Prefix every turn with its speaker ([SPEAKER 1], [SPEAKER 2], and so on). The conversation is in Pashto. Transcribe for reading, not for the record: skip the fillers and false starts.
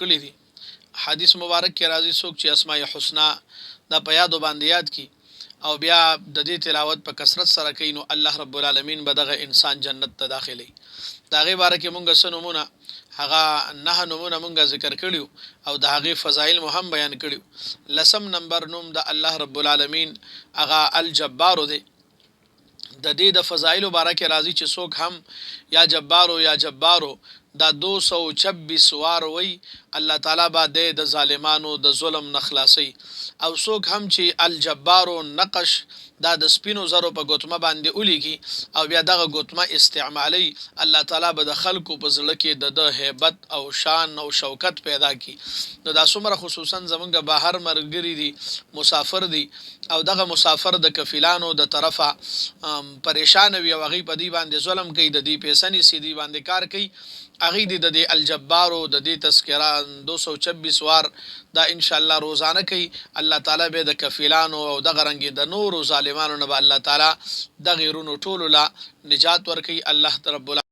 [SPEAKER 1] کړی دي حدیث مبارک کې راځي څوک چې اسماء الحسنا دا په یادو باندې یاد کی او بیا د دې تلاوت په کثرت سره کوي نو الله رب العالمین به دغه انسان جنت ته داخلي دا غي باره کې مونږ سنمونه هغه نه نمونه مونږ ذکر کړیو او د هغه فضایل هم بیان کړیو لسم نمبر نوم د الله رب العالمین هغه الجبار دی د دې د فضایل مبارک راضی چې څوک هم یا جبارو یا جبارو دا 226 وار وی الله تعالی با د ظالمانو د ظلم نخلاصي او څوک هم چې الجبارو نقش دا د سپینو زرو په ګوتمه باندې اولیږي او بیا دغه ګوتمه استعمالي الله تعالی به د خلکو په زړه کې د هیبت او شان او شوکت پیدا کی نو دا څومره خصوصا زمونږ بهر مرګري دي مسافر دي او دغه مسافر د کفیلانو د طرفه پریشان وي او هغه په دی باندې ظلم کوي د دې پیسنی سیدی باندې کار کوي هغه د الجبارو د دې تذکرہ 226 وار دا ان شاء الله روزانه کوي الله تعالی به د کفیلانو او د غرنګ د نور ظالمانو نه الله تعالی د غیرونو ټولو لا نجات ورکي الله رب